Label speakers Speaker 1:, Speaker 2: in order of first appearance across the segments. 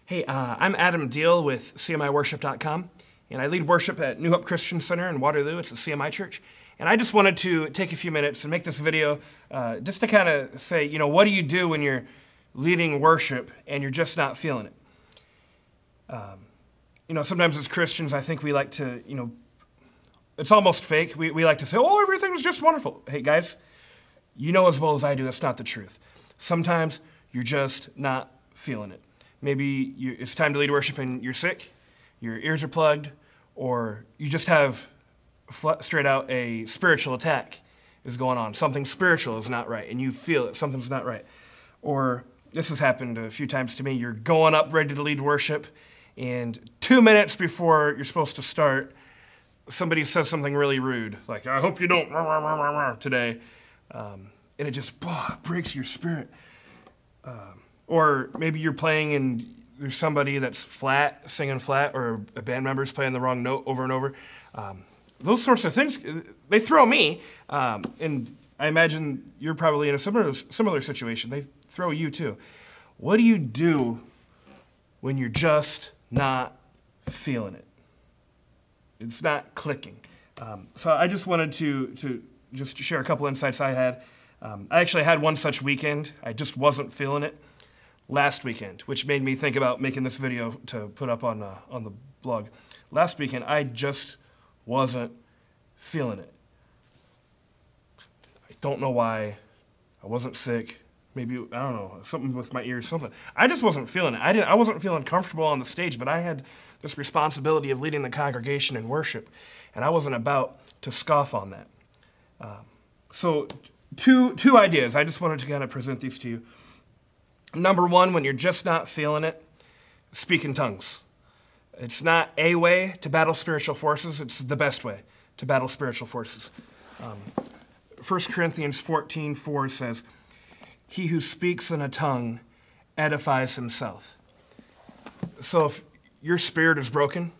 Speaker 1: Hey, I'm Adam Deal with CMIworship.com, and I lead worship at New Hope Christian Center in Waterloo. It's a CMI church. And I just wanted to take a few minutes and make this video just to kind of say, what do you do when you're leading worship and you're just not feeling it? Sometimes as Christians, I think we like to, it's almost fake. We like to say, oh, everything's just wonderful. Hey, guys, you know as well as I do, that's not the truth. Sometimes you're just not feeling it. Maybe it's time to lead worship and you're sick, your ears are plugged, or you just have straight out a spiritual attack is going on. Something spiritual is not right, and you feel it. Something's not right. Or this has happened a few times to me. You're going up ready to lead worship, and 2 minutes before you're supposed to start, somebody says something really rude, like, I hope you don't today. And it just breaks your spirit. Or maybe you're playing and there's somebody that's flat, singing flat, or a band member's playing the wrong note over and over. Those sorts of things, they throw me. And I imagine you're probably in a similar situation. They throw you too. What do you do when you're just not feeling it? It's not clicking. So I just wanted to just share a couple insights I had. I actually had one such weekend. I just wasn't feeling it last weekend, which made me think about making this video to put up on the blog. Last weekend, I just wasn't feeling it. I don't know why. I wasn't sick. Maybe, I don't know, something with my ears, something. I just wasn't feeling it. I wasn't feeling comfortable on the stage, but I had this responsibility of leading the congregation in worship, and I wasn't about to scoff on that. So two ideas. I just wanted to kind of present these to you. Number one, when you're just not feeling it, speak in tongues. It's not a way to battle spiritual forces. It's the best way to battle spiritual forces. 1 Corinthians 14:4 says, he who speaks in a tongue edifies himself. So if your spirit is broken,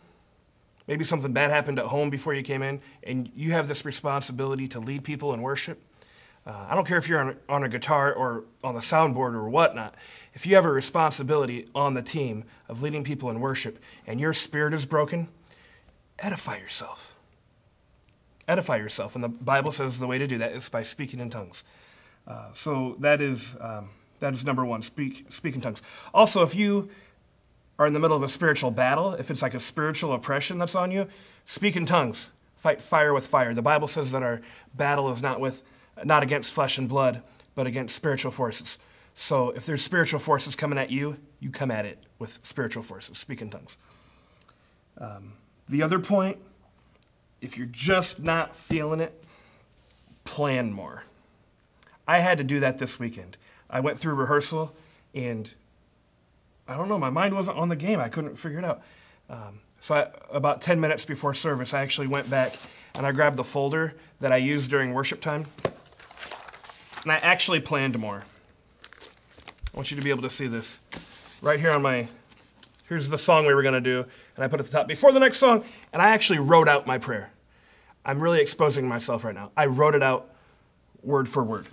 Speaker 1: maybe something bad happened at home before you came in, and you have this responsibility to lead people in worship, I don't care if you're on a guitar or on the soundboard or whatnot. If you have a responsibility on the team of leading people in worship and your spirit is broken, edify yourself. Edify yourself. And the Bible says the way to do that is by speaking in tongues. So that is number one, speak in tongues. Also, if you are in the middle of a spiritual battle, if it's like a spiritual oppression that's on you, speak in tongues. Fight fire with fire. The Bible says that our battle is not against flesh and blood, but against spiritual forces. So if there's spiritual forces coming at you, you come at it with spiritual forces. Speak in tongues. The other point, if you're just not feeling it, plan more. I had to do that this weekend. I went through rehearsal, and I don't know, my mind wasn't on the game. I couldn't figure it out. About 10 minutes before service, I actually went back and I grabbed the folder that I used during worship time, and I actually planned more. I want you to be able to see this. Right here here's the song we were going to do, and I put it at the top before the next song, and I actually wrote out my prayer. I'm really exposing myself right now. I wrote it out word for word.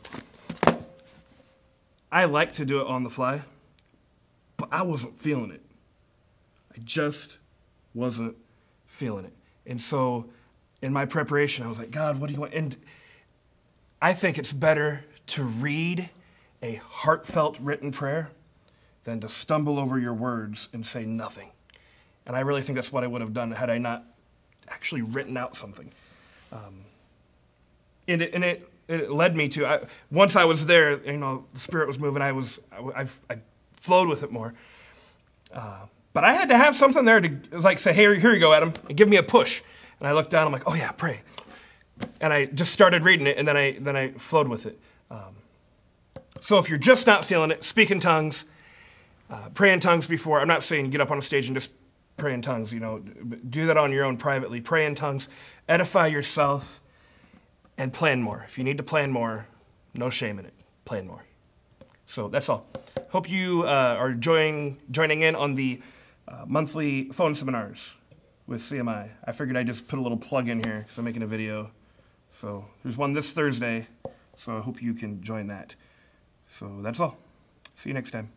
Speaker 1: I like to do it on the fly, but I wasn't feeling it. I just wasn't feeling it. And so in my preparation, I was like, God, what do you want? And I think it's better to read a heartfelt written prayer than to stumble over your words and say nothing. And I really think that's what I would have done had I not actually written out something. And it led me to, once I was there, the Spirit was moving, I flowed with it more. But I had to have something there to say, hey, here you go, Adam, and give me a push. And I looked down, I'm like, oh yeah, pray. And I just started reading it, and then I flowed with it. So if you're just not feeling it, speak in tongues, pray in tongues before. I'm not saying get up on a stage and just pray in tongues, do that on your own privately. Pray in tongues, edify yourself, and plan more. If you need to plan more, no shame in it. Plan more. So that's all. Hope you are joining in on the monthly phone seminars with CMI. I figured I'd just put a little plug in here because I'm making a video. So there's one this Thursday, so I hope you can join that. So that's all. See you next time.